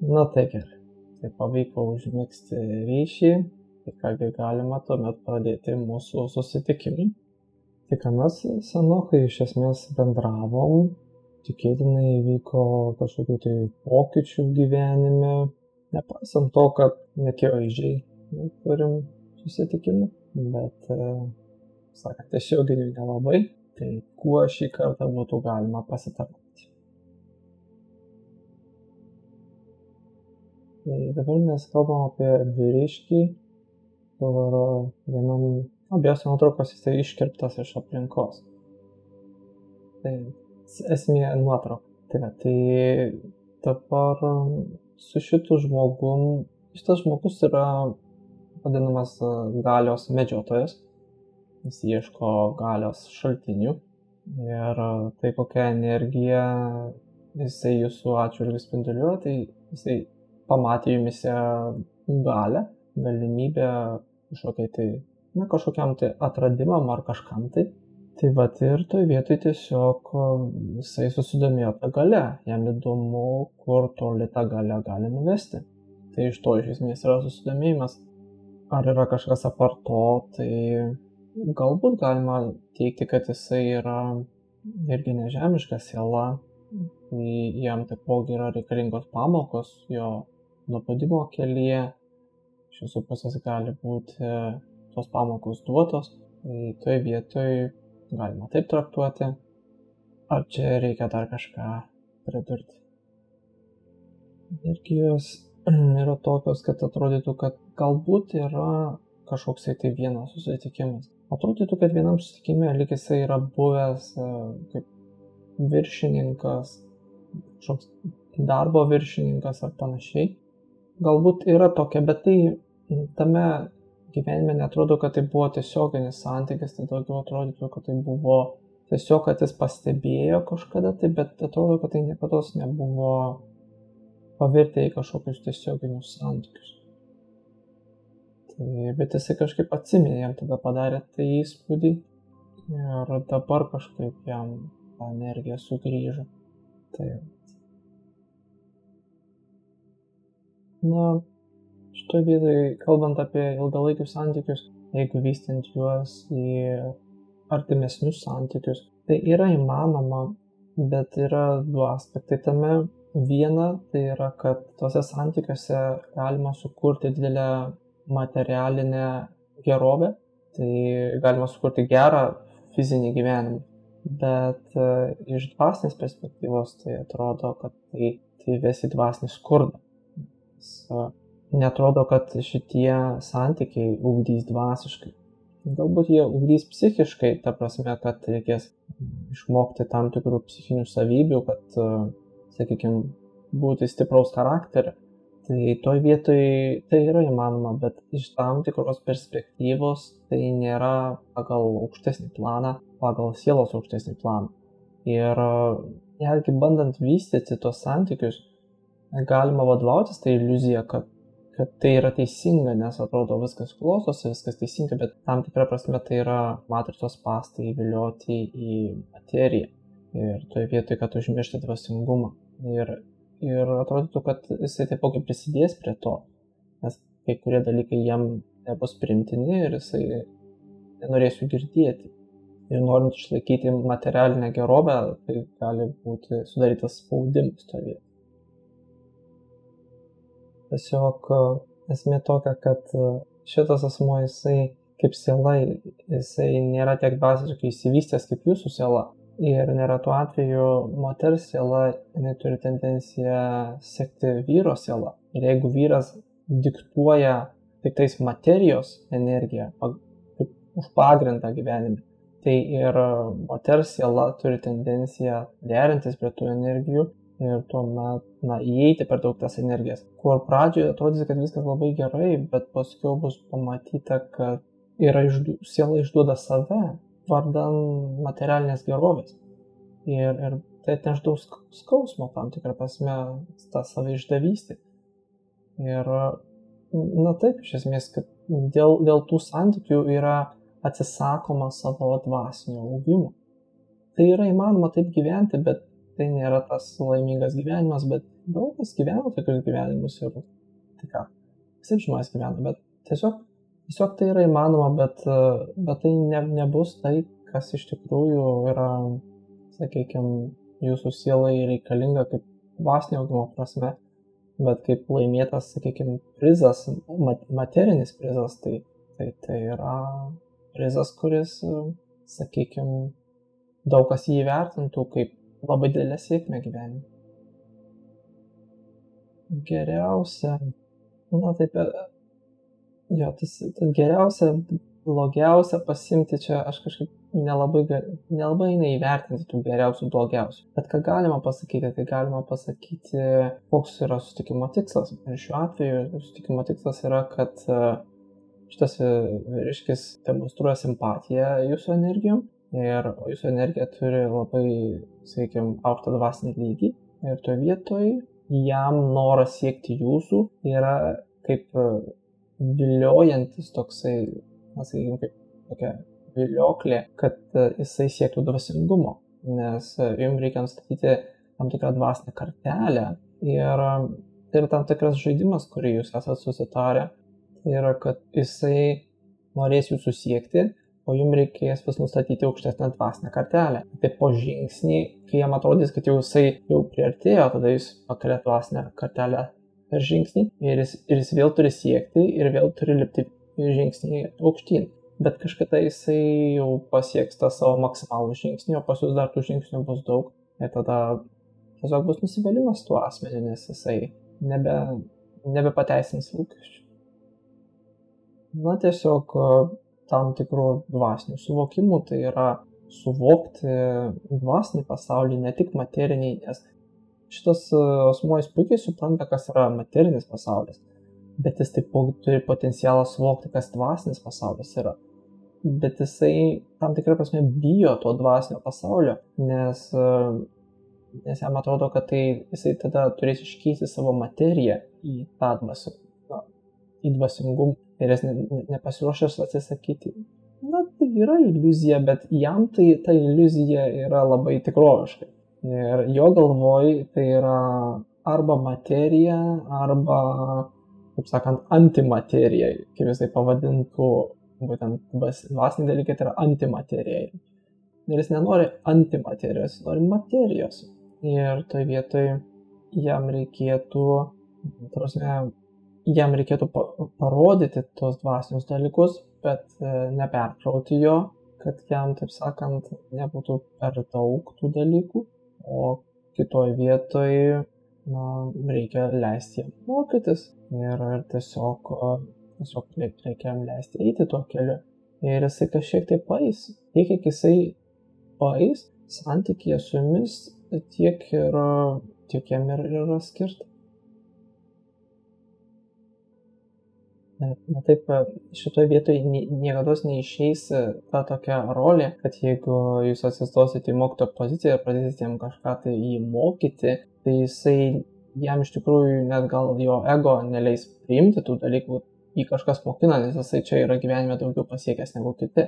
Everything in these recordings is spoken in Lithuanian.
Na tai gerai. Tai pavyko užmegzti ryšį, tai kągi galima tuomet pradėti mūsų susitikimą. Tai ką mes senokai iš esmės bendravom, tikėtinai įvyko kažkokių tai pokyčių gyvenime, nepaisant to, kad nekivaizdžiai turim susitikimų, bet, sakant, tiesioginių nelabai, tai kuo šį kartą būtų galima pasitarnauti. Tai dabar mes kalbam apie vyriškį, kur vienam abiejose nuotraukos jisai iškirptas iš aplinkos. Tai esmė nuotrauka. Tai dabar su šitu žmogum, šitas žmogus yra vadinamas galios medžiotojas. Jis ieško galios šaltinių ir tai kokią energiją jisai jūsų atžvilgiu spinduliuoja, tai jisai pamatė jumise galę, galimybę kažkokiam tai atradimam ar kažkam tai. Tai vat ir toj vietoj tiesiog jisai susidomėjo tą galę, jam įdomu, kur toli tą galę gali nuvesti. Tai iš to iš esmės yra susidomėjimas. Ar yra kažkas apart to, tai galbūt galima teikti, kad jisai yra irgi nežemiška siela, jam taipogi yra reikalingos pamokos jo nubudimo kelyje. Iš jūsų pusės gali būti tos pamokos duotos, tai toj vietoj galima taip traktuoti. Ar čia reikia dar kažką pridurti? Energijos yra tokios, kad atrodytų, kad galbūt yra kažkoks tai vienas susitikimas. Atrodytų, kad vienam susitikime lyg jisai yra buvęs kaip viršininkas, kažkoks darbo viršininkas ar panašiai. Galbūt yra tokia, bet tai tame gyvenime netrodo, kad tai buvo tiesioginis santykis, tai daugiau atrodytų, kad tai buvo tiesiog, kad jis pastebėjo kažkada tai, bet atrodo, kad tai niekada nebuvo pavirtę į kažkokius tiesioginius santykius. Tai, bet jisai kažkaip atsiminė, jam tada padarė tai įspūdį ir dabar kažkaip jam ta energija sugrįžo. Tai šitoj vietoj, kalbant apie ilgalaikius santykius, jeigu vystant juos į artimesnius santykius, tai yra įmanoma, bet yra du aspektai tame. Viena, tai yra, kad tuose santykiuose galima sukurti didelę materialinę gerovę, tai galima sukurti gerą fizinį gyvenimą, bet iš dvasinės perspektyvos tai atrodo, kad tai ves į dvasinį skurdą. Netrodo, kad šitie santykiai ugdys dvasiškai. Galbūt jie ugdys psichiškai, ta prasme, kad reikės išmokti tam tikrų psichinių savybių, kad, sakykime, būti stipraus charakterio. Tai toj vietoj tai yra įmanoma, bet iš tam tikros perspektyvos tai nėra pagal aukštesnį planą, pagal sielos aukštesnį planą. Ir netgi bandant vystyti tos santykius, galima vadovautis tą iliuziją, kad tai yra teisinga, nes atrodo viskas klostosi, viskas teisinga, bet tam tikrą prasme tai yra matricos spąstai įvilioti į materiją. Ir toje vietoje, kad užmiršti dvasingumą. Ir atrodytų, kad jisai taipogi prisidės prie to, nes kai kurie dalykai jam nebus priimtini ir jisai nenorės jų girdėti. Ir norint išlaikyti materialinę gerovę, tai gali būti sudarytas spaudimas toje vietoje. Tiesiog esmė tokia, kad šitas asmuo, jisai kaip siela, jisai nėra tiek dvasiškai išsivystęs kaip jūsų siela. Ir neretu atveju moters siela, jinai turi tendenciją sekti vyro siela. Ir jeigu vyras diktuoja tik tais materijos energiją kaip už pagrindą gyvenime, tai ir moters siela turi tendenciją derintis prie tų energijų ir tuomet, įeiti per daug tas energijas. Kur pradžioje atrodys, kad viskas labai gerai, bet paskui bus pamatyta, kad siela išduoda save vardan materialinės gerovės. Ir tai atneš daug skausmo tam tikrą prasme, tą save išdavystį. Ir, taip, iš esmės, kad dėl tų santykių yra atsisakoma savo dvasinio augimo. Tai yra įmanoma taip gyventi, bet tai nėra tas laimingas gyvenimas, bet daug kas gyvena tokius gyvenimus ir tai ką, visi žmonės gyvena, bet tiesiog tai yra įmanoma, bet tai nebus tai, kas iš tikrųjų yra, sakykime, jūsų sielai reikalinga kaip dvasinio augimo prasme, bet kaip laimėtas, sakykime, prizas, materinis prizas, tai yra prizas, kuris, sakykime, daug kas jį įvertintų kaip labai didelę sėkmę gyvenime. Geriausia, taip, tas geriausia, blogiausia pasimti čia, aš kažkaip nelabai neįvertinti tų geriausių, blogiausių. Bet ką galima pasakyti, tai galima pasakyti, koks yra susitikimo tikslas. Ir šiuo atveju susitikimo tikslas yra, kad šitas vyriškis demonstruoja simpatiją jūsų energijom ir jūsų energija turi labai, sakykime, aukštą dvasinį lygį. Ir toje vietoje jam noras siekti jūsų yra kaip viliojantis toksai, sakykime, kaip tokia vilioklė, kad jisai siektų dvasingumo, nes jums reikia nustatyti tam tikrą dvasinę kartelę ir tai yra tam tikras žaidimas, kurį jūs esate susitarę, tai yra, kad jisai norės jūsų siekti, o jums reikės vis nustatyti aukštesnę dvasinę kartelę. Tai po žingsnį, kai jam atrodys, kad jisai jau priartėjo, tada jūs pakelia dvasinę kartelę per žingsnį ir jis vėl turi siekti ir vėl turi lipti žingsnį aukštyn. Bet kažkada jisai jau pasieks tą savo maksimalų žingsnį, o pas jūs dar tų žingsnių bus daug. Ir tada tiesiog bus nusivylimas tuo asmeniu, nes jisai nebepateisins lūkesčių. Na, tiesiog tam tikrų dvasinių suvokimų, tai yra suvokti dvasinį pasaulį, ne tik materinį, nes šitas asmuo jis puikiai supranta, kas yra materinis pasaulis, bet jis taip turi potencialą suvokti, kas dvasinis pasaulis yra. Bet jisai tam tikrą prasme bijo to dvasinio pasaulio, nes jam atrodo, kad jisai tada turės iškeisti savo materiją į tą dvasingumą ir jis nepasiruošęs atsisakyti. Na, tai yra iliuzija, bet jam ta iliuzija yra labai tikroviška. Ir jo galvoj tai yra arba materija, arba, kaip sakant, antimaterija, kaip jisai pavadintų, būtent dvasiniai dalykai, tai yra antimaterija. Ir jis nenori antimaterijos, jis nori materijos. Ir toje vietoje jam reikėtų parodyti tos dvasinius dalykus, bet neperkrauti jo, kad jam, taip sakant, nebūtų per daug tų dalykų. O kitoje vietoje reikia leisti jam mokytis ir tiesiog reikia jam leisti eiti tuo keliu. Ir jisai kažkiek tai paeis. Tiek, kiek jisai paeis, santykyje su jumis, tiek jam ir yra skirta. Na taip, šitoje vietoje niekada neišeis ta tokia rolė, kad jeigu jūs atsistosite į mokytojo poziciją ir pradėsite jam kažką tai jį mokyti, tai jam iš tikrųjų net gal jo ego neleis priimti tų dalykų, jį kažkas mokina, nes jisai čia yra gyvenime daugiau pasiekęs negu kiti.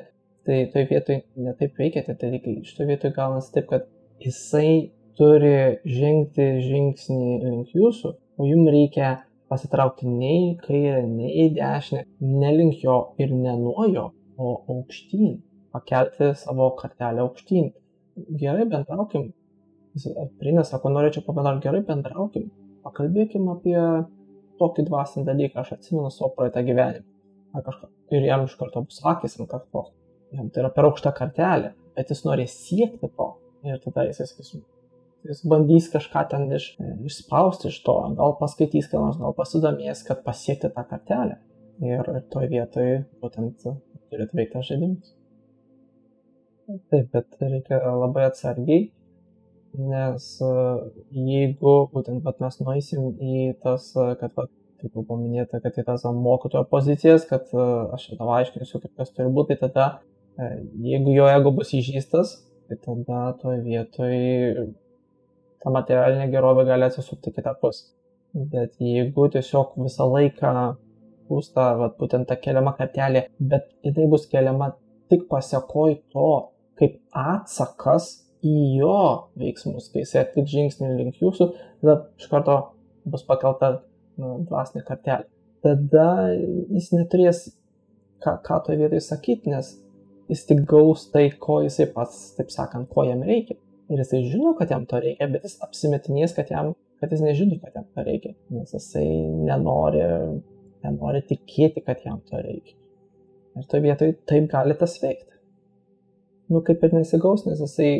Tai toje vietoje netaip veikia tie dalykai. Šitoje vietoje gaunasi taip, kad jisai turi žengti žingsnį link jūsų, o jums reikia pasitraukti nei į kairę, nei į dešinę, ne link jo ir ne nuo jo, o aukštyn, pakelti savo kartelę aukštyn. Gerai bendraukim. Prinas sako, norėčiau pabendrauti, gerai bendraukim, pakalbėkim apie tokį dvasinį dalyką, aš atsimenu savo praeitą gyvenimą. Ir jam iš karto bus akis ant kaktos. Jam tai yra per aukšta kartelė, bet jis nori siekti to. Ir tada jis bandys kažką ten išspausti iš to, gal paskaitys, gal pasidomės, kad pasiekti tą kartelę. Ir toje vietoje būtent turėtų veikti žaidimus. Taip, bet reikia labai atsargiai, nes jeigu būtent mes nueisim į tas, kad, kaip jau paminėta, kad į tas mokytojo pozicijas, kad aš tau aiškinsiu, kaip kas turi būti, tai tada, jeigu jo ego bus įžeistas, tai tada toje vietoje ta materialinė gerovė gali atsisukti kitą pusę. Bet jeigu tiesiog visą laiką bus būtent ta keliama kartelė, bet jinai bus keliama tik pasekoj to, kaip atsakas į jo veiksmus, kai jisai atliks žingsnį link jūsų, tada iš karto bus pakelta dvasinė kartelė. Tada jis neturės ką toje vietoje sakyti, nes jis tik gaus tai, ko jisai pats, taip sakant, ko jam reikia. Ir jisai žino, kad jam to reikia, bet jis apsimetinės, kad jis nežino, kad jam to reikia. Nes jisai nenori tikėti, kad jam to reikia. Ir toje vietoje taip gali tas veikti. Kaip ir nesigaus, nes jisai,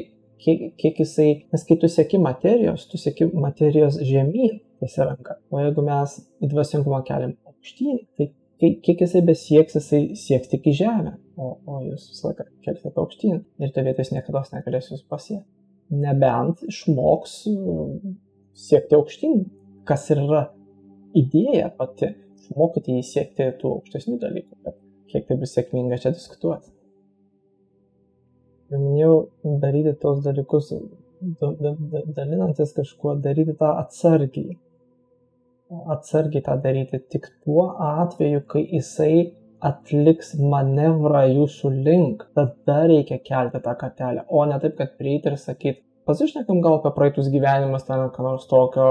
nes kai tu sieki materijos žemyn, tiesa ranka. O jeigu mes į dvasingumą keliam aukštyn, tai kiek jisai besieks, jisai sieks tik į žemę, o jūs visą laiką kelsite aukštyn ir toje vietoje jis niekada negalės jūs pasiekti. Nebent išmoks siekti aukštyn, kas ir yra idėja pati, išmokyti jį siekti tų aukštesnių dalykų, bet kiek tai bus sėkminga čia diskutuoti. Minėjau, daryti tos dalykus, dalinantis kažkuo, daryti tą atsargiai. Atsargiai tą daryti tik tuo atveju, kai jisai atliks manevrą jūsų link, tada reikia kelti tą kartelę, o ne taip, kad prieiti ir sakyti, pasišnekam gal apie praeitus gyvenimus, ten ką nors tokio,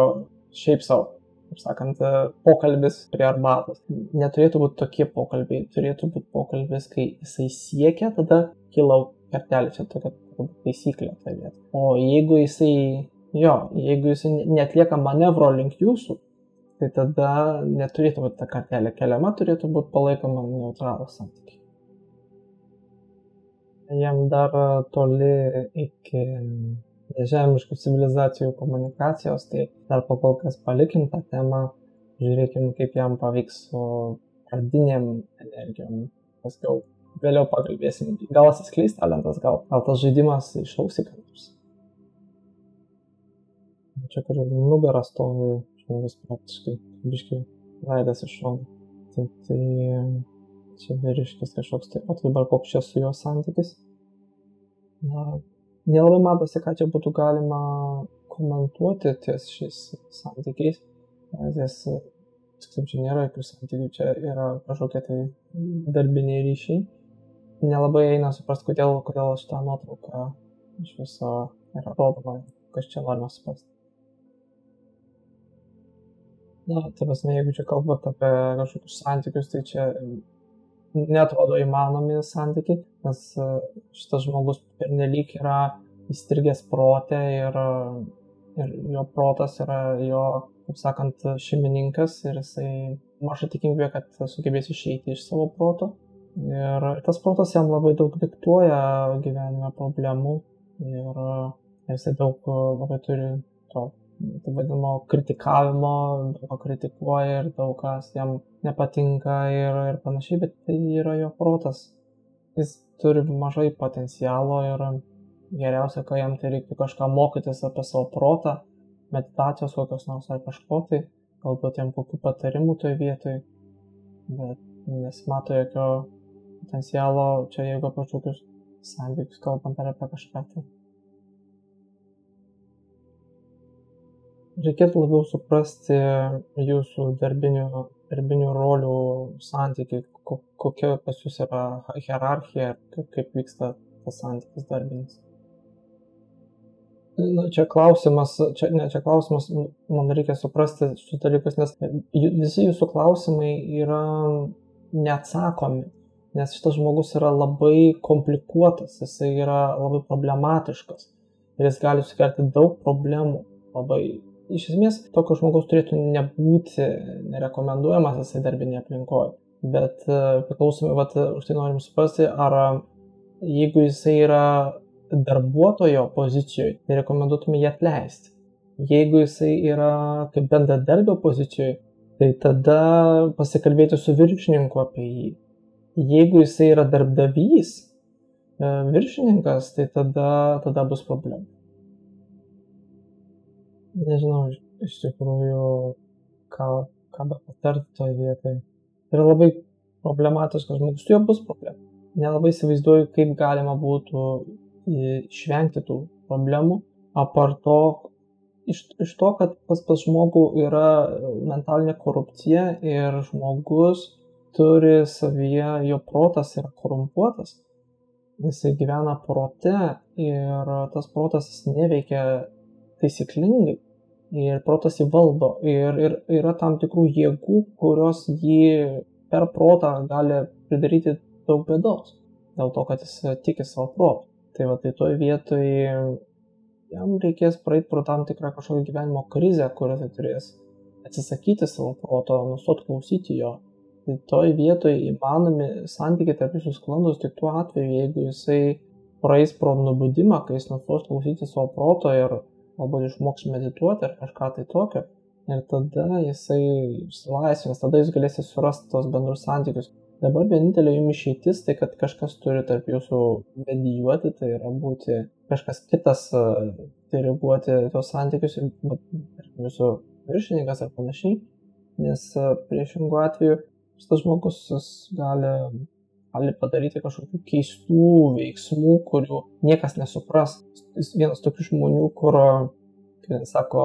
šiaip savo, kaip sakant, pokalbis prie arbatos. Neturėtų būti tokie pokalbiai, turėtų būti pokalbis, kai jisai siekia, tada kilau kartelė, čia tokia taisyklė tai vieta. O jeigu jisai netlieka manevro link jūsų, tai tada neturėtų būti ta kartelė keliama, turėtų būti palaikoma neutralūs santykiai. Jam dar toli iki nežemiškų civilizacijų komunikacijos, tai dar pakol kas palikim tą temą, žiūrėkim, kaip jam pavyks su pradinėm energijom. Paskiau vėliau pakalbėsim. Gal atsiskleis talentas, gal tas žaidimas išausi ką nors. Čia kur nugarą stovi žmogus praktiškai, biškai veidas iš šono. Tai čia vyriškis kažkoks, tai o dabar koks čia su jo santykis. Nelabai matosi, ką čia būtų galima komentuoti ties šiais santykiais. Čia nėra jokių santykių, čia yra kažkokie tai darbiniai ryšiai. Nelabai eina suprasti, kodėl šitą nuotrauką iš viso yra rodoma, kas čia norima suprasti. Tai prasme, jeigu čia kalbant apie kažkokius santykius, tai čia neatrodo įmanomi santykiai, nes šitas žmogus pernelyg yra įstrigęs prote ir jo protas yra jo, kaip sakant, šeimininkas ir jisai maža tikimybė, kad sugebės išeiti iš savo proto. Ir tas protas jam labai daug diktuoja gyvenime problemų ir jisai daug labai turi to vadinamo kritikavimo, daug ką kritikuoja ir daug kas jam nepatinka ir panašiai, bet tai yra jo protas. Jis turi mažai potencialo ir geriausia, ką jam tai reiktų kažką mokytis apie savo protą, meditacijos kokios nors ar kažko tai, galbūt jam kokių patarimų toje vietoje, bet nesimato jokio potencialo čia, jeigu apie kažkokius santykius kalbant ar apie kažką tai. Reikėtų labiau suprasti jūsų darbinių rolių santykiai, kokia pas jūs yra hierarchija, kaip vyksta tas santykis darbinis. Čia klausimas, man reikia suprasti šitus dalykus, nes visi jūsų klausimai yra neatsakomi, nes šitas žmogus yra labai komplikuotas, jisai yra labai problematiškas ir jis gali sukelti daug problemų labai. Iš esmės, tokio žmogaus turėtų nebūti nerekomenduojamas jisai darbinėje aplinkoje, bet priklausomai, už tai norim suprasti, ar jeigu jisai yra darbuotojo pozicijoje, tai rekomenduotume jį atleisti. Jeigu jisai yra kaip bendradarbio pozicijoje, tai tada pasikalbėti su viršininku apie jį. Jeigu jisai yra darbdavys, viršininkas, tai tada bus problema. Nežinau, iš tikrųjų, ką patarti toje vietoje. Tai yra labai problematiškas žmogus, su juo bus problema. Nelabai įsivaizduoju, kaip galima būtų išvengti tų problemų, apart to, iš to, kad pas žmogų yra mentalinė korupcija ir žmogus turi savyje, jo protas yra korumpuotas. jisai gyvena prote ir tas protas neveikia taisyklingai ir protas jį valdo ir yra tam tikrų jėgų, kurios jį per protą gali pridaryti daug bėdos, dėl to, kad jis tiki savo protu. Tai va, tai toj vietoj jam reikės praeiti pro tam tikrą kažkokią gyvenimo krizę, kuriuose turės atsisakyti savo proto, nustoti klausyti jo. Tai toj vietoj įmanomi santykiai tarp jūsų sklandus tik tuo atveju, jeigu jisai praeis pro nubudimą, kai jis nustos klausyti savo proto ir galbūt išmoks medituoti ar kažką tai tokio. Ir tada jisai išsilaisvins, tada jūs galėsite surasti tos bendrus santykius. Dabar vienintelė jums išeitis, tai kad kažkas turi tarp jūsų medijuoti, tai yra būti kažkas kitas diriguoti tos santykius, jūsų viršininkas ar panašiai, nes priešingų atveju šitas žmogus gali padaryti kažkokių keistų veiksmų, kurių niekas nesupras. Jis vienas tokių žmonių, kur, kaip sako,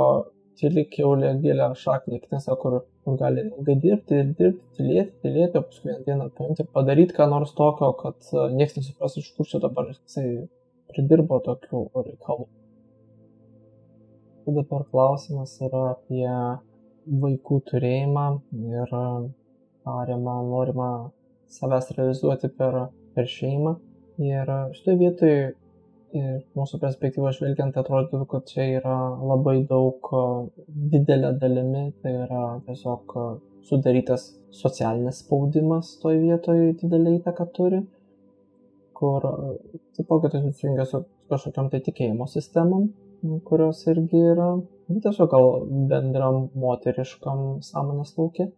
tyli kiaulė gilią šaknį, kitas sako, kur gali ilgai dirbti, tylėti, o paskui vieną dieną paimti ir padaryti ką nors tokio, kad niekas nesupras, iš kur čia dabar jisai pridirbo tokių reikalų. Dabar klausimas yra apie vaikų turėjimą ir tariamą norimą savęs realizuoti per šeimą. Ir šitoje vietoje mūsų perspektyvą žvelgiant atrodytų, kad čia yra labai daug didelė dalimi, tai yra tiesiog sudarytas socialinis spaudimas toje vietoje didelį įtaką turi, kur taipogi tai susijungia su kažkokiam tai tikėjimo sistemom, kurios irgi yra tiesiog gal bendram moteriškam sąmonės lauke.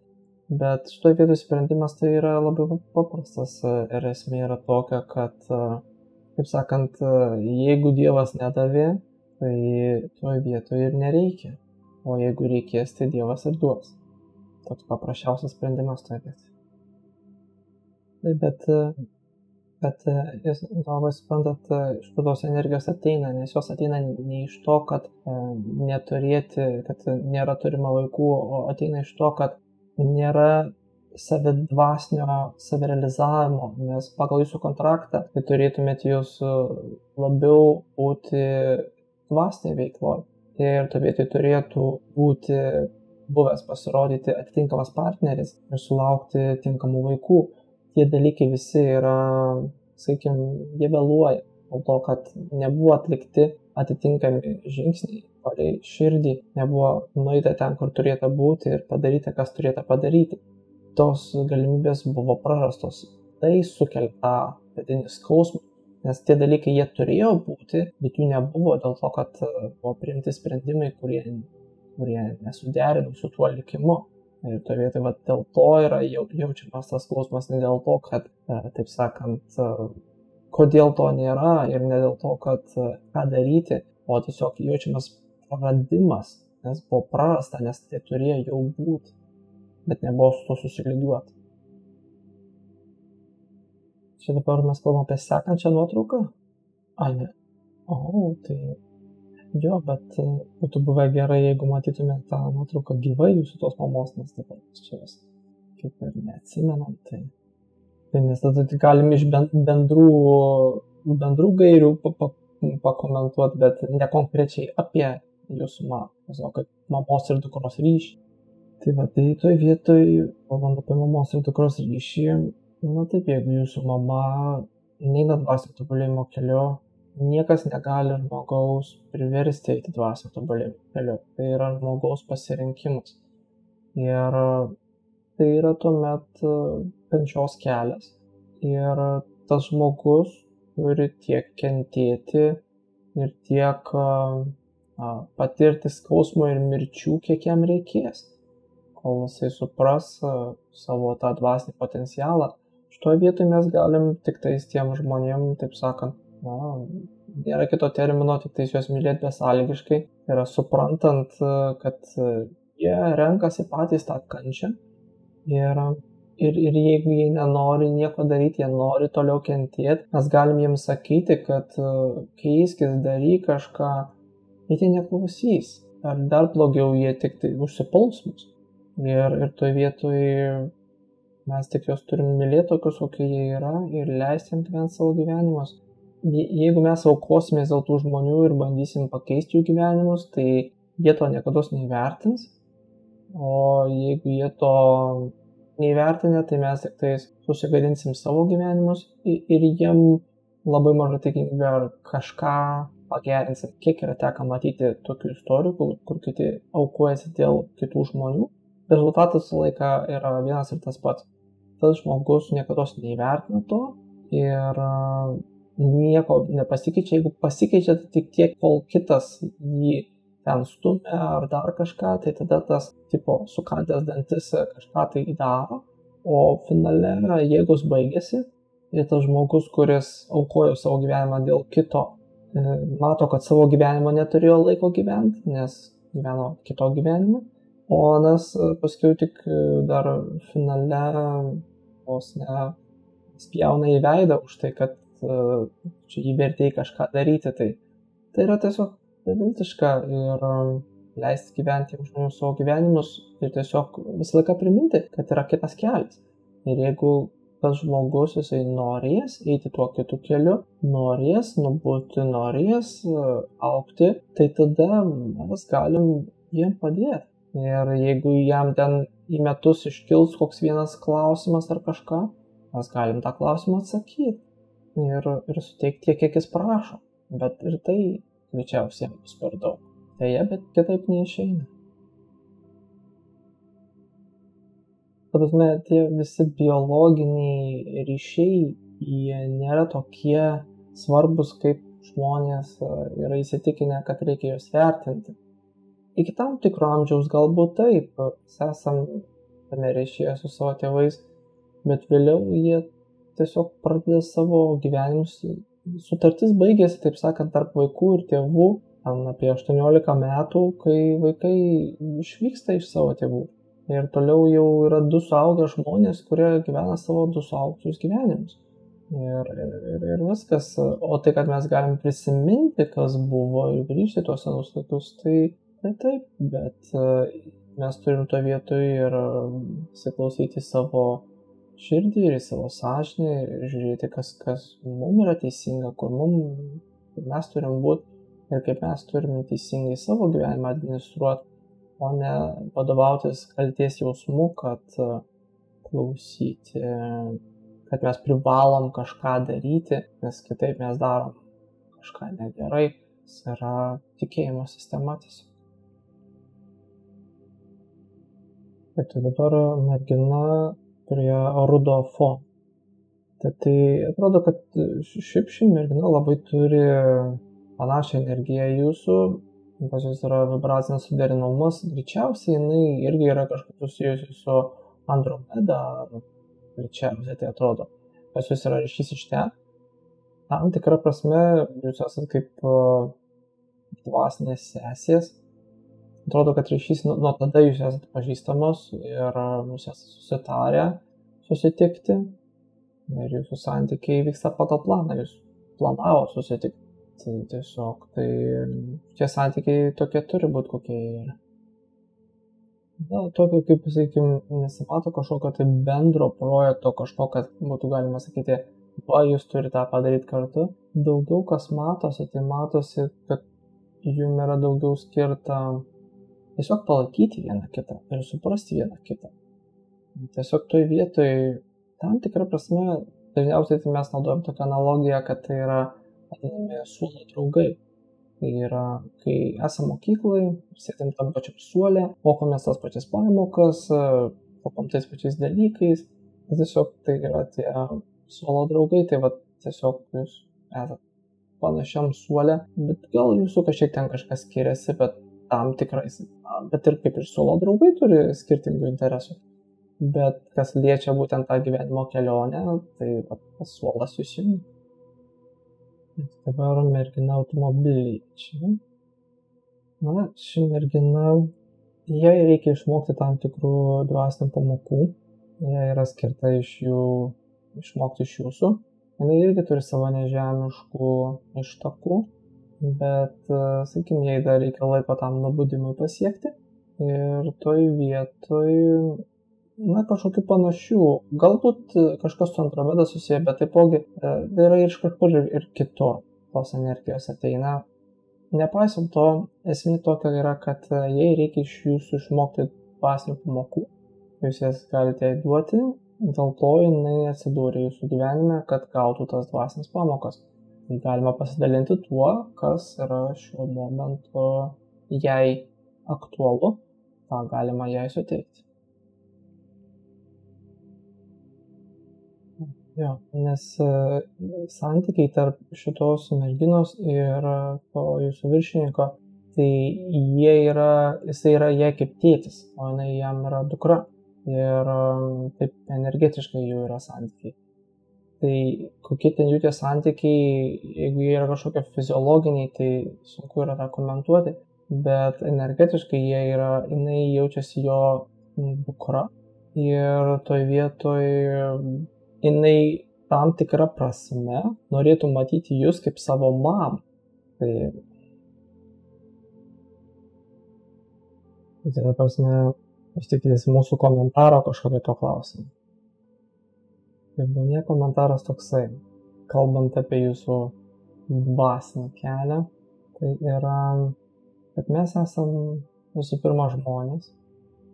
Bet šitoje vietoje sprendimas tai yra labai paprastas ir esmė yra tokia, kad kaip sakant, jeigu Dievas nedavė, tai toje vietoje ir nereikia. O jeigu reikės, tai Dievas ir duos. Toks paprasčiausias sprendimas toje vietoje. Bet jūs labai suprantat, iš kur tos energijos ateina, nes jos ateina ne iš to, kad neturėti, kad nėra turima vaikų, o ateina iš to, kad nėra savidvasinio savirealizavimo, nes pagal jūsų kontraktą tai turėtumėte jūs labiau būti dvasinėje veikloje. Ir to vietoj turėtų būti buvęs pasirodyti atitinkamas partneris ir sulaukti tinkamų vaikų. Tie dalykai visi yra, sakykime, jie vėluoja, dėl to, kad nebuvo atlikti atitinkami žingsniai, palei širdį, nebuvo nueita ten, kur turėtų būti ir padaryta, kas turėtų padaryti. Tos galimybės buvo prarastos. Tai sukelia tą vidinį skausmą, nes tie dalykai jie turėjo būti, bet jų nebuvo dėl to, kad buvo priimti sprendimai, kurie nesuderino su tuo likimu. Ir to vietoje dėl to yra jaučiamas tas skausmas, ne dėl to, kad, taip sakant, kodėl to nėra ir ne dėl to, kad ką daryti, o tiesiog jaučiamas praradimas, nes buvo prarasta, nes tai turėjo jau būti, bet nebuvo su to susilygiuoti. Čia dabar mes kalbam apie sekančią nuotrauką? Ai, ne. O, tai jo, bet būtų buvę gerai, jeigu matytume tą nuotrauką gyvai jūsų tos mamos, nes dabar čia vis kaip ir neatsimenam. Tai nes tada galim iš bendrų gairių pakomentuoti, bet ne konkrečiai apie jūsų mamą, tiesiog kaip mamos ir dukros ryšį. Tai va, tai toj vietoj, kalbant apie mamos ir dukros ryšį, na taip, jeigu jūsų mama neina dvasinio tobulėjimo keliu, niekas negali žmogaus priversti eiti dvasinio tobulėjimo keliu. Tai yra žmogaus pasirinkimas. Ir tai yra tuomet kančios kelias. Ir tas žmogus turi tiek kentėti ir tiek patirti skausmo ir mirčių, kiek jam reikės, kol jisai supras savo tą dvasinį potencialą. Šitoje vietoje mes galim tik tais tiem žmonėm, taip sakant, nėra kito termino, tik tais juos mylėti besąlygiškai. Yra suprantant, kad jie renkasi patys tą kančią ir jeigu jie nenori nieko daryti, jie nori toliau kentėti, mes galim jiems sakyti, kad keiskis, daryk kažką, jie neklausys. Ar dar blogiau, jie tik tai užsipuls mus. Ir toje vietoje mes tik juos turim mylėti tokius, kokie jie yra ir leisti jiems gyventi savo gyvenimus. jeigu mes aukosimės dėl tų žmonių ir bandysim pakeisti jų gyvenimus, tai jie to niekada neįvertins, o jeigu jie to neįvertinę, tai mes tik tais susigadinsim savo gyvenimus ir jiem labai maža tikimybė ar kažką pagerinsim. Kiek yra teka matyti tokių istorijų, kur kiti aukojasi dėl kitų žmonių, rezultatas laiką yra vienas ir tas pats. Tas žmogus niekada neįvertina to ir nieko nepasikeičia. Jeigu pasikeičia, tai tik tiek, kol kitas jį ten stumia ar dar kažką, tai tada tas tipo sukandęs dantis kažką tai daro, o finale jėgos baigėsi ir tas žmogus, kuris aukojo savo gyvenimą dėl kito, mato, kad savo gyvenimo neturėjo laiko gyventi, nes gyveno kito gyvenimą, o anas paskui tik dar finale vos ne spjauna į veidą už tai, kad čia jį vertėjai kažką daryti. Tai yra tiesiog beviltiška ir leisti gyventi žmonių savo gyvenimus ir tiesiog visą laiką priminti, kad yra kitas kelias. Ir jeigu tas žmogus jisai norės eiti tuo kitu keliu, norės nubūti, norės augti, tai tada mes galim jiem padėti. Ir jeigu jam ten į metus iškils koks vienas klausimas ar kažką, mes galim tą klausimą atsakyti ir suteikti tiek, kiek jis prašo. Bet ir tai greičiausiai bus per daug. Deja, bet kitaip neišeina. Ta prasme, tie visi biologiniai ryšiai, jie nėra tokie svarbus, kaip žmonės yra įsitikinę, kad reikia juos vertinti. Iki tam tikro amžiaus galbūt taip, esam tame ryšyje su savo tėvais, bet vėliau jie tiesiog pradeda savo gyvenimus. Sutartis baigėsi, taip sakant, tarp vaikų ir tėvų apie 18 metų, kai vaikai išvyksta iš savo tėvų. Ir toliau jau yra du suaugę žmonės, kurie gyvena savo du suaugusius gyvenimus. Ir viskas. O tai, kad mes galim prisiminti, kas buvo ir grįžti tuos senus laikus, tai taip, bet mes turim to vietoj ir įsiklausyti savo širdį ir į savo sąžinę ir žiūrėti, kas mums yra teisinga, kur mes turim būti ir kaip mes turim teisingai savo gyvenimą administruoti, o ne vadovautis kaltės jausmu, kad klausyti, kad mes privalom kažką daryti, nes kitaip mes darom kažką negerai. Tai yra tikėjimo sistema tiesiog. Ir tai dabar mergina prie rudo fono. Tai atrodo, kad šiaip ši mergina labai turi panašią energiją jūsų, pas jūs yra vibracinis suderinamumas, greičiausiai jinai irgi yra kažkaip susijusi su Andromeda, ar greičiausiai tai atrodo. Pas jūs yra ryšys iš ten. Tam tikra prasme jūs esat kaip dvasinės sesės. Atrodo, kad ryšys nuo tada jūs esate pažįstamos ir jūs esate susitarę susitikti ir jūsų santykiai vyksta pagal planą, jūs planavo susitikti. Tai tiesiog, tie santykiai tokie turi būti, kokie yra. Tokio, kaip sakykime, nesimato kažkokio tai bendro projekto, kažko, kad būtų galima sakyti, jūs turite tą padaryti kartu. Daugiau kas matosi, tai matosi, kad jums yra daugiau skirta tiesiog palaikyti vieną kitą ir suprasti vieną kitą. Tiesiog toj vietoj, tam tikrą prasme, dažniausiai tai mes naudojam tokią analogiją, kad tai yra vadinami suolo draugai. Tai yra, kai esame mokyklai, sėdim tam pačiam suole, mokomės tas pačias pamokas, kalbam tais pačiais dalykais. Tiesiog tai yra tie suolo draugai, tai va tiesiog jūs esate panašiam suole, bet gal jūsų kažkiek ten kažkas skiriasi, bet tam tikrais, bet ir kaip ir suolo draugai turi skirtingų interesų. Bet kas liečia būtent tą gyvenimo kelionę, tai tas suolas jūs jungia. Dabar mergina automobilyje čia. Ši mergina, jai reikia išmokti tam tikrų dvasinių pamokų. Jie yra skirta išmokti iš jūsų. Jis irgi turi savo nežemiškų ištakų, bet, sakykime, jai dar reikia laiko tam nubudimui pasiekti. Ir toj vietoj kažkokių panašių, galbūt kažkas su Andromeda susiję, bet taipogi yra ir iš kažkur ir kitur tos energijos ateina. Nepaisant to, esmė tokia yra, kad jei reikia iš jūsų išmokti dvasinių pamokų, jūs jas galite jai duoti, dėl to jinai atsidūrė jūsų gyvenime, kad gautų tas dvasinės pamokas. Tai galima pasidalinti tuo, kas yra šiuo momentu jai aktualu, tą galima jai suteikti. Jo, nes santykiai tarp šitos merginos ir to jūsų viršininko, tai jisai yra jai kaip tėtis, o jinai jam yra dukra. Ir taip energetiškai jų yra santykiai. Tai kokie ten jų tie santykiai, jeigu jie yra kažkokie fiziologiniai, tai sunku yra tą komentuoti, bet energetiškai jinai jaučiasi jo dukra. Ir toj vietoj jinai tam tikrą prasme norėtų matyti jūs kaip savo mamą. Tai ta prasme, aš tikėsi mūsų komentaro kažkokio to klausimą. Tai buvo komentaras toksai, kalbant apie jūsų dvasinį kelią, tai yra, kad mes esam visų pirma žmonės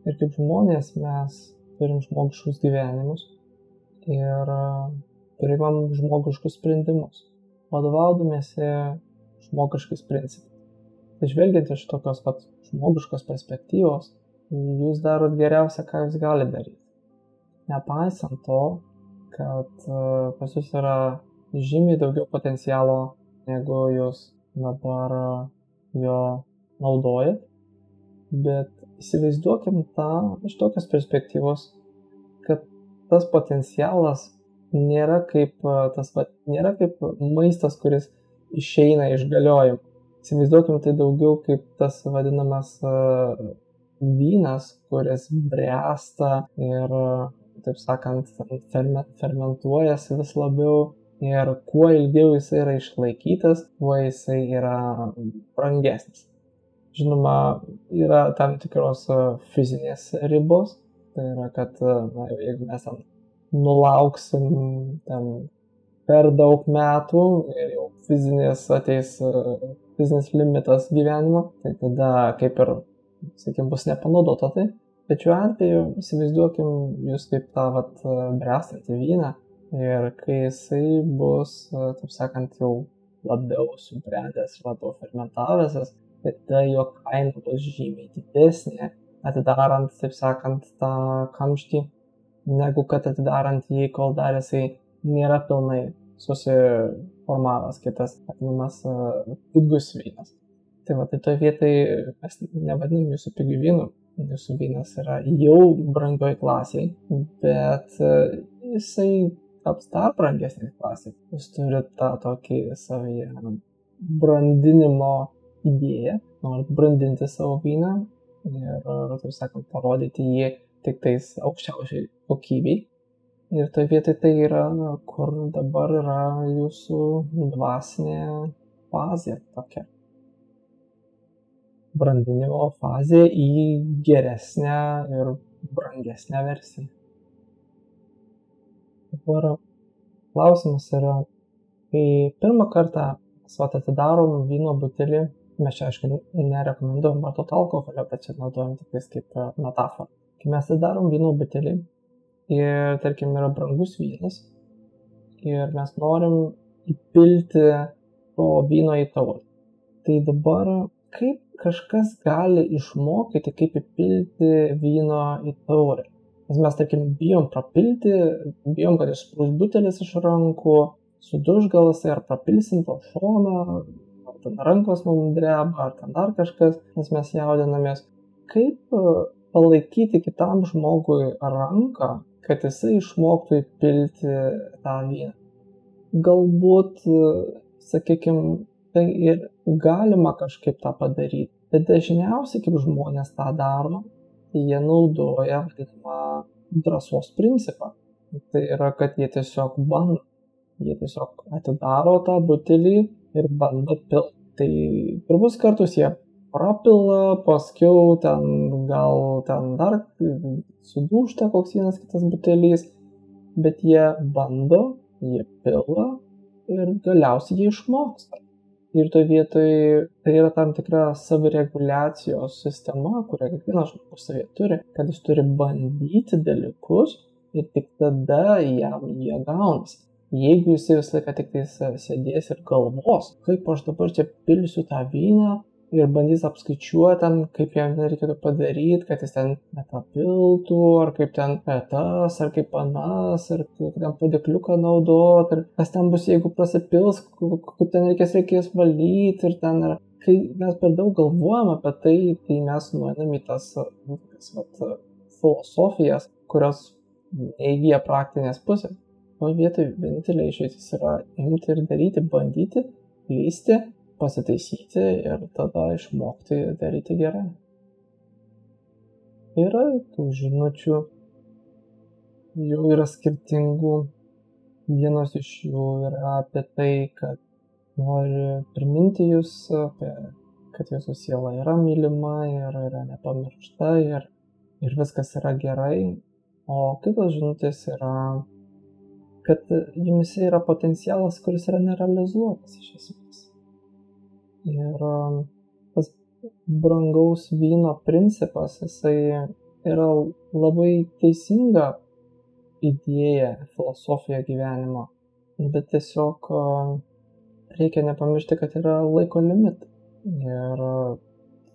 ir kaip žmonės mes turim žmogiškus gyvenimus ir priimam žmogiškus sprendimus, vadovaudamiesi žmogiškais principais. Tai žvelgiant iš tokios žmogiškos perspektyvos, jūs darot geriausia, ką jūs galite daryti. Nepaisant to, kad pas jūs yra žymiai daugiau potencialo, negu jūs dabar jo naudojat, bet įsivaizduokim tą iš tokios perspektyvos, kad tas potencialas nėra kaip maistas, kuris išeina iš galiojimo. Įsivaizduokim tai daugiau kaip tas vadinamas vynas, kuris bręsta ir, taip sakant, fermentuojasi vis labiau ir kuo ilgiau jisai yra išlaikytas, tuo jisai yra brangesnis. Žinoma, yra tam tikros fizinės ribos. Tai yra, kad jeigu mes nulauksim per daug metų ir jau fizinis limitas gyvenimo, tai tada kaip ir, bus nepanaudota tai. Bet šiuo atveju įsivaizduokim jūs kaip tą bręstantį vyną ir kai jisai bus, taip sakant, jau labiau subrendęs, labiau fermentavęsis, tai tada jo kaina bus žymiai didesnė, atidarant, taip sakant, tą kamštį, negu kad atidarant jį, kol dar jisai nėra pilnai susiformavęs kitas vadinamas pigus vynas. Tai toje vietoj mes nevadinam jūsų pigių vynų, jūsų vynas yra jau brangioj klasiai, bet jisai taps dar brangesnė klasė. Jūs turite tą tokį savyje brandinimo idėją, norit brandinti savo vyną, ir, taip sakant, parodyti jį tik tais aukščiausiai kokybei. Ir toje vietoje tai yra, kur dabar yra jūsų dvasinė fazė tokia. Brandinimo fazė į geresnę ir brangesnę versiją. Dabar klausimas yra, kai pirmą kartą mes atidarom vyno butelį, mes čia, aišku, nerekomenduojam vartoti alkoholio, bet čia naudojam tik kaip metaforą. Kai mes atidarom vyno butelį ir, tarkim, yra brangus vynas ir mes norim įpilti to vyno į taurę. Tai dabar kaip kažkas gali išmokyti, kaip įpilti vyno į taurę? Nes mes, tarkim, bijom prapilti, bijom, kad išsprūs butelis iš rankų, suduš gal jisai, ar prapilsim to šoną, ar ten rankos mums dreba, ar ten dar kažkas, nes mes jaudinamės. Kaip palaikyti kitam žmogui ranką, kad jisai išmoktų įpilti tą vyną? Galbūt, sakykime, tai ir galima kažkaip tą padaryti, bet dažniausiai, kaip žmonės tą daro, tai jie naudoja vadinamą drąsos principą. Tai yra, kad jie tiesiog bando. Jie tiesiog atidaro tą butelį ir bando pilti. Tai pirmus kartus jie prapila, paskiau ten gal ten dar sudūžta koks vienas kitas butelys, bet jie bando, jie pila ir galiausiai jie išmoksta. Ir toje vietoje tai yra tam tikra savireguliacijos sistema, kurią kiekvienas žmogus savie turi, kad jis turi bandyti dalykus ir tik tada jam jie gaunasi. Jeigu jisai visą laiką tik sėdės ir galvos, kaip aš dabar čia pilsiu tą vyną ir bandys apskaičiuoti ten, kaip jam reikėtų padaryti, kad jis ten nepapiltų, ar kaip ten tas, ar kaip panas, ar kaip ten padėkliuką naudoti, ar kas ten bus, jeigu prasipils, kaip ten reikės valyti ir ten, ar kai mes per daug galvojam apie tai, tai mes nueinam į tas filosofijas, kurios neįgyja praktinės pusės. O vietoj vienintelė išeitis yra imti ir daryti, bandyti, klysti, pasitaisyti ir tada išmokti daryti gerai. Yra tų žinučių, jų yra skirtingų. Vienos iš jų yra apie tai, kad nori priminti jūs, kad jūsų siela yra mylima ir yra nepamiršta ir viskas yra gerai. O kitos žinutės yra, kad jumise yra potencialas, kuris yra nerealizuotas iš esmės. Ir tas brangaus vyno principas, jisai yra labai teisinga idėja, filosofija gyvenimo, bet tiesiog reikia nepamiršti, kad yra laiko limitai ir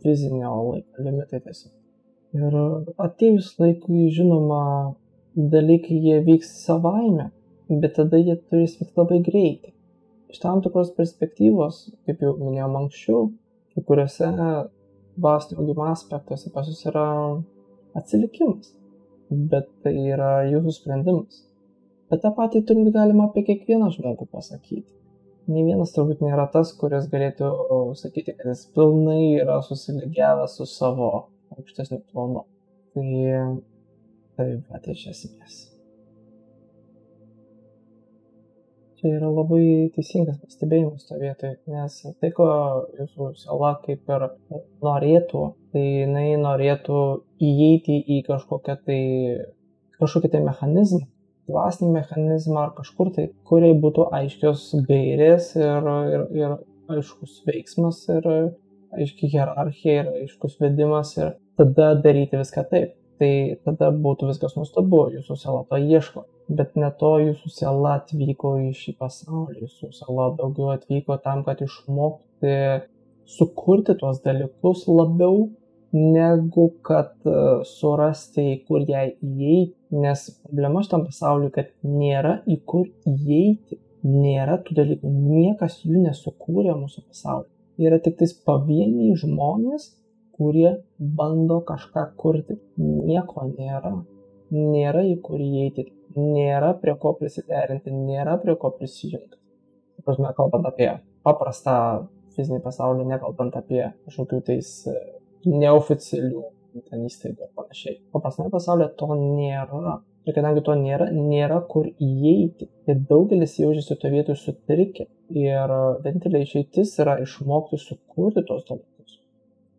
fizinio laiko limitai tiesiog. Ir atėjus laikui, žinoma, dalykai jie vyks savaime, bet tada jie turės vykti labai greitai. Iš tam tikros perspektyvos, kaip jau minėjom anksčiau, kai kuriuose dvasinio augimo aspektuose pas jūs yra atsilikimas, bet tai yra jūsų sprendimas. Bet tą patį turbūt galima apie kiekvieną žmogų pasakyti. Nė vienas turbūt nėra tas, kuris galėtų sakyti, kad jis pilnai yra susilygiavęs su savo aukštesniu planu. Tai iš esmės. Čia yra labai teisingas pastebėjimas to vietoje, nes tai, ko jūsų siela kaip ir norėtų, tai jinai norėtų įeiti į kažkokią tai mechanizmą, dvasinį mechanizmą ar kažkur tai, kuriai būtų aiškios gairės ir aiškus veiksmas ir aiški hierarchija ir aiškus vedimas ir tada daryti viską taip. Tai tada būtų viskas nuostabu, jūsų siela to ieško. Bet ne to jūsų siela atvyko į šį pasaulį, jūsų siela daugiau atvyko tam, kad išmokti sukurti tuos dalykus labiau, negu kad surasti, į kur jai įeiti. Nes problema šitam pasauliu, kad nėra į kur įeiti, nėra tų dalykų, niekas jų nesukūrė mūsų pasaulyje. Yra tik tais pavieniai žmonės, kurie bando kažką kurti. Nieko nėra. Nėra į kur įeiti, nėra prie ko prisiderinti, nėra prie ko prisijungti. Prasme, kalbant apie paprastą fizinį pasaulį, nekalbant apie kažkokių tais neoficialių įstaigų ir panašiai. Paprastame pasaulyje to nėra. Ir kadangi to nėra kur įeiti. Ir daugelis jaučiasi to vietoj sutrikę. Ir vienintelė išeitis yra išmokti sukurti tos dalykus.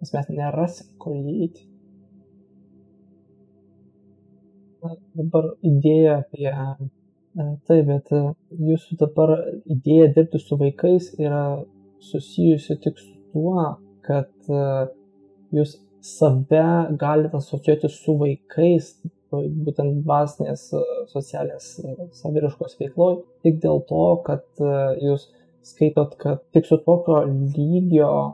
Nes mes nerasim kur įeiti. Dabar idėja apie tai, bet jūsų dabar idėja dirbti su vaikais yra susijusi tik su tuo, kad jūs save galite asociuoti su vaikais, būtent dvasinės socialinės saviraiškos veikloje, tik dėl to, kad jūs skaitot, kad tik su tokio lygio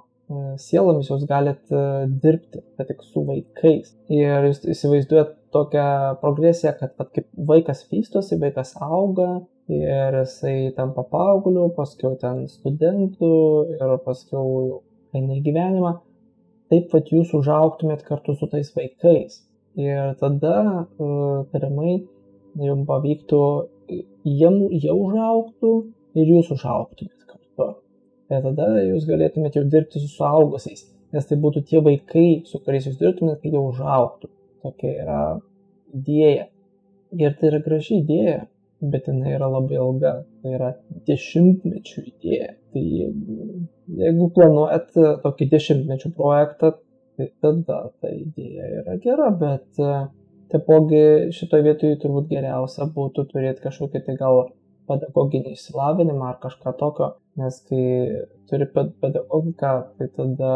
sielomis jūs galite dirbti, bet tik su vaikais. Ir jūs įsivaizduojat tokią progresiją, kad kaip vaikas vystosi, vaikas auga ir jisai tampa paaugliu, paskiau ten studentų ir paskiau eina į gyvenimą. Taip pat jūs užaugtumėt kartu su tais vaikais. Ir tada tariamai jums pavyktų, jie užaugtų ir jūs užaugtumėt kartu. Ir tada jūs galėtumėt jau dirbti su suaugusiais, nes tai būtų tie vaikai, su kuriais jūs dirbtumėt, kai jie užaugtų. Tokia yra idėja. Ir tai yra graži idėja, bet jinai yra labai ilga, tai yra 10-mečių idėja. Tai jeigu planuojat tokį 10-mečių projektą, tai tada ta idėja yra gera, bet taipogi šitoje vietoje turbūt geriausia būtų turėti kažkokį tai gal pedagoginį išsilavinimą ar kažką tokio, nes kai turi pedagogiką, tai tada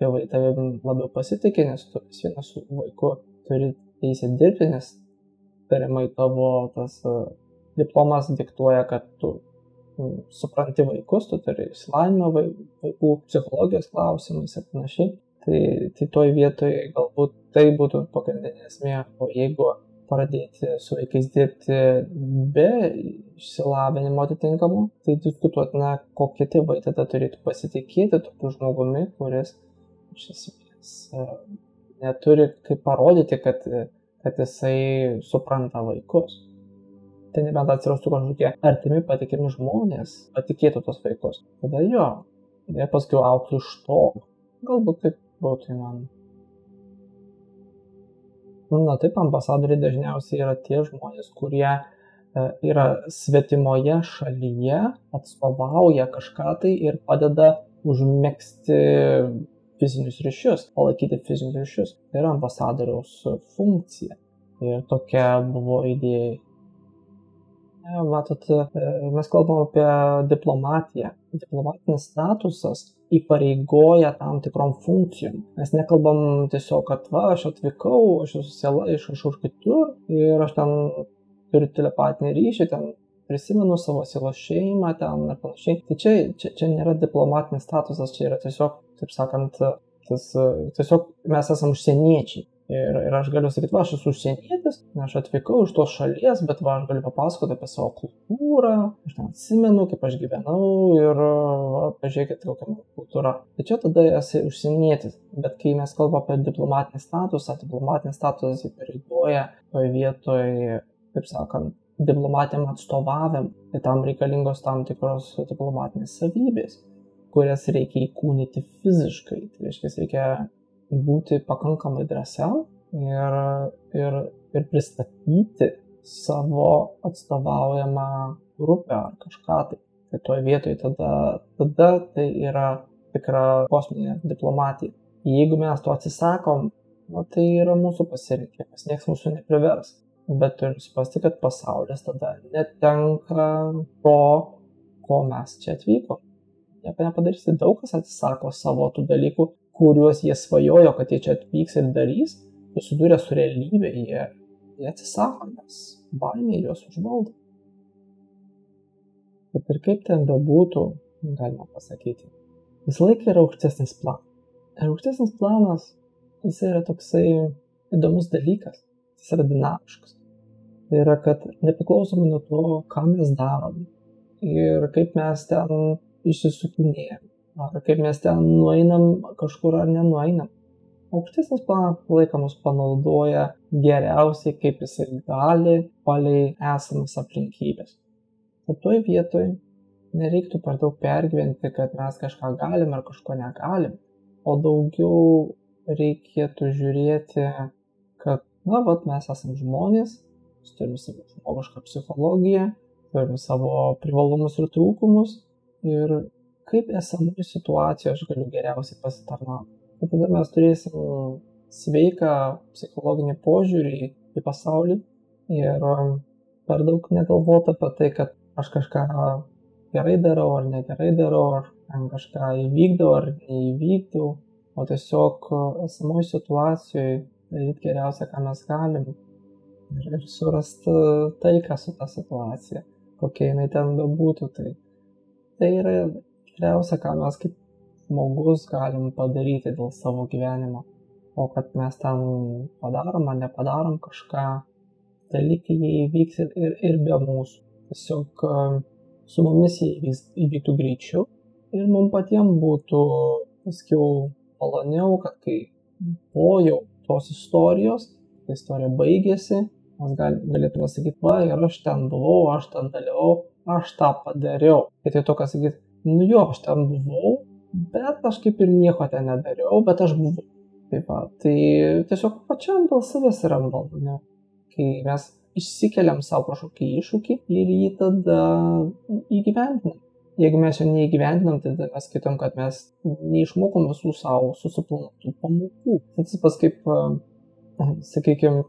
tėvai tavim labiau pasitikė, nes tu vis vienas su vaiku turi teisę dirbti, nes tariamai tavo tas diplomas diktuoja, kad tu supranti vaikus, tu turi išsilavinimą vaikų psichologijos klausimais ir panašiai. Tai toj vietoje galbūt tai būtų pagrindinė esmė, o jeigu pradėti su vaikais dirbti be išsilavinimo atitinkamo, tai diskutuotina, kokie tėvai tada turėtų pasitikėti tokiu žmogumi, kuris iš esmės neturi kaip parodyti, kad jisai supranta vaikus. Tai nebent atsirastų kažkokie artimi patikimi žmonės, patikėtų tos vaikus. Tada jo, ir paskui augtų iš to. Galbūt taip būtų įmanoma. Na taip, ambasadoriai dažniausiai yra tie žmonės, kurie yra svetimoje šalyje, atstovauja kažką tai ir padeda užmegzti fizinius ryšius, palaikyti fizinius ryšius. Tai yra ambasadoriaus funkcija. Ir tokia buvo idėja. Matot, mes kalbam apie diplomatiją. Diplomatinis statusas įpareigoja tam tikrom funkcijom. Mes nekalbam tiesiog, kad aš atvykau, aš esu siela iš kažkur kitur ir aš ten turiu telepatinį ryšį, ten prisimenu savo sielos šeimą ten ir panašiai. Tai čia nėra diplomatinis statusas, čia yra tiesiog, taip sakant, tiesiog mes esam užsieniečiai. Ir aš galiu sakyti, aš esu užsienietis, aš atvykau iš tos šalies, bet aš galiu papasakoti apie savo kultūrą, aš ten atsimenu, kaip aš gyvenau ir pažiūrėkit, kokia mano kultūra. Tai čia tada esi užsienietis, bet kai mes kalbame apie diplomatinį statusas įpareigoja toje vietoje, taip sakant, diplomatiniam atstovavimam, tai tam reikalingos tam tikros diplomatinės savybės, kurias reikia įkūnyti fiziškai. Tai reiškia, reikia būti pakankamai drąsiam ir pristatyti savo atstovaujamą grupę ar kažką tai. Tai toje vietoje tada tai yra tikra kosminė diplomatija. Jeigu mes to atsisakom, tai yra mūsų pasirinkimas, niekas mūsų neprivers. Bet turim suprasti, kad pasaulis tada netenka to, ko mes čia atvykom. Nieko nepadarysi, daug kas atsisako savo tų dalykų, kuriuos jie svajojo, kad jie čia atvyks ir darys, susidūrė su realybė, jie atsisako, nes baimė juos užvaldo. Bet ir kaip ten bebūtų, galima pasakyti, visą laiką yra aukštesnis planas. Ir aukštesnis planas, jis yra toksai įdomus dalykas, jis yra dinamiškas. Tai yra, kad nepriklausomai nuo to, ką mes darom ir kaip mes ten išsisukinėjame, ar kaip mes ten nueinam kažkur ar nenueinam. Aukštesnis planas laiką mus panaudoja geriausiai, kaip jisai gali, palei esamas aplinkybės. Tad toj vietoj nereiktų per daug pergyventi, kad mes kažką galim ar kažko negalim, o daugiau reikėtų žiūrėti, kad, mes esam žmonės, turim savo žmogišką psichologiją, turim savo privalumus ir trūkumus ir kaip esamų situacijų aš galiu geriausiai pasitarnauti. Ir tada mes turėsim sveiką psichologinį požiūrį į pasaulį ir per daug negalvoti apie tai, kad aš kažką gerai darau ar negerai darau, ar kažką įvykdau ar neįvykdau, o tiesiog esamoj situacijoje daryti geriausia, ką mes galim ir surasti taiką su ta situacija, kokia jinai ten bebūtų. Tai yra geriausia, ką mes kaip žmogus galim padaryti dėl savo gyvenimo. O kad mes ten padarom ar nepadarom kažką, dalykai jie įvyks ir be mūsų. Tiesiog su mumis jie įvyktų greičiau ir mums patiems būtų paskiau maloniau, kad kai po jau tos istorijos, ta istorija baigėsi, mes galėtume sakyti, ir aš ten buvau, aš ten dalyvau, aš tą padariau. Ir tai to, kas sakyti, aš ten buvau, bet aš kaip ir nieko ten nedariau, bet aš buvau. Tai tiesiog pačiam dėl savęs yra maloniau. Kai mes išsikeliam savo kažkokį iššūkį ir jį tada įgyvendinam. Jeigu mes jo neįgyvendinam, tada mes skaitom, kad mes neišmokom visų savo susiplanuotų pamokų. Tas pas kaip, sakykime,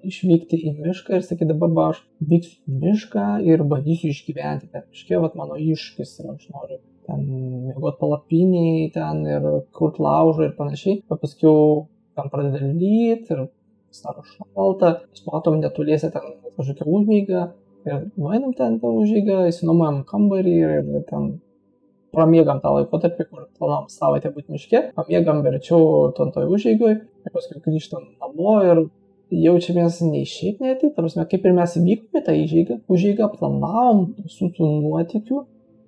išvykti į mišką ir sakyti, dabar va, aš vyksiu į mišką ir bandysiu išgyventi. Ten miške, vat mano iššūkis ir aš noriu ten mėgot palapiniai ten ir kurt laužą ir panašiai. O paskiau ten pradeda lyti ir staro šalta, mes matom netoliese ten kažkokią užeigą ir nueinam ten tą užeigą, įsinuomojam kambarį ir ten pramiegam tą laikotarpį, kur planuojam savaitę būti miške, pamiegam verčiau toj užeigoj ir paskui grįžtam namo ir jaučiamės nei šiaip nei taip, kaip ir mes vykome tą užeigą, planavom visų tų nuotykių,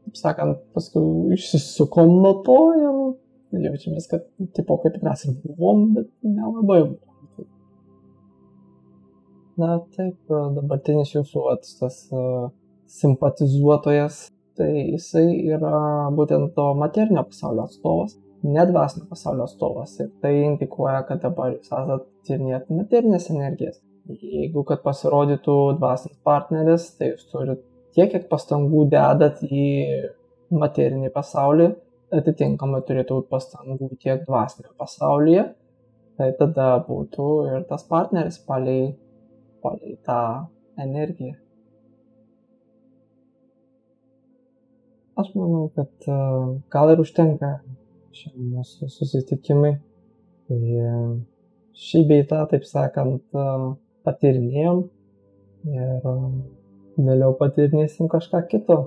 taip sakant, paskui išsisukom nuo to ir jaučiamės, kad tipo kaip mes ir buvom, bet nelabai buvom. Na taip, dabartinis jūsų tas simpatizuotojas, tai jisai yra būtent to materinio pasaulio atstovas, ne dvasinio pasaulio atstovas. Ir tai indikuoja, kad dabar jūs esate tyrinėti materinės energijas. Jeigu kad pasirodytų dvasinis partneris, tai jūs turite tiek, kiek pastangų dedat į materinį pasaulį, atitinkamai turėtų būti pastangų tiek dvasinio pasaulyje, tai tada būtų ir tas partneris palei tą energiją. Aš manau, kad gal ir užtenka šiam mūsų susitikimai. Šį bei tą, taip sakant, patyrinėjom ir vėliau patyrinėsim kažką kito.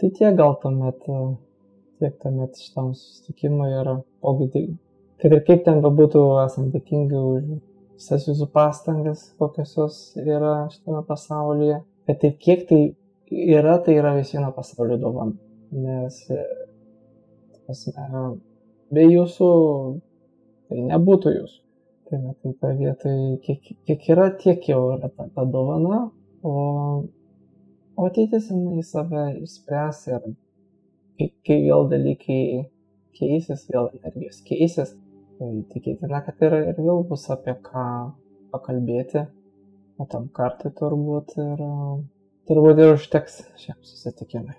Tai tiek gal tuomet šitam susitikimui ir kad ir kaip ten bebūtų, esam dėkingi už visas jūsų pastangas, kokios jos yra šitame pasaulyje. Bet taip kiek tai yra vis viena pasaulio dovana. Nes be jūsų tai nebūtų jūsų. Tai net tai vietoj kiek yra, tiek jau yra ta dovana, o ateitis į save išspręs ir kai vėl dalykai keisis, vėl energijos keisis, tai tikėtina, kad ir vėl bus apie ką pakalbėti, o tam kartui turbūt ir užteks šiam susitikimui.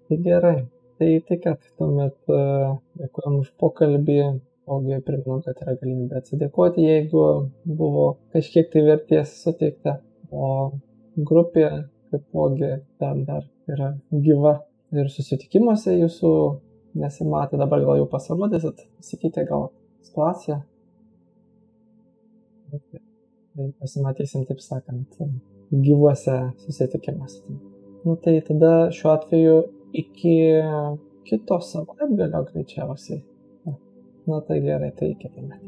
Tai gerai, tai kad tuomet dėkojom už pokalbį, ogi primenu, kad yra galimybė atsidėkoti, jeigu buvo kažkiek tai vertės suteikta, o grupė kaipogi ten dar yra gyva ir susitikimuose jūsų nesimatė, dabar gal jau pasirodysit, pasikeitė gal situacija. Tai pasimatysim, taip sakant, gyvuose susitikimuose. Nu tai tada šiuo atveju iki kito savaitgalio greičiausiai. Na tai gerai, tai iki tuomet.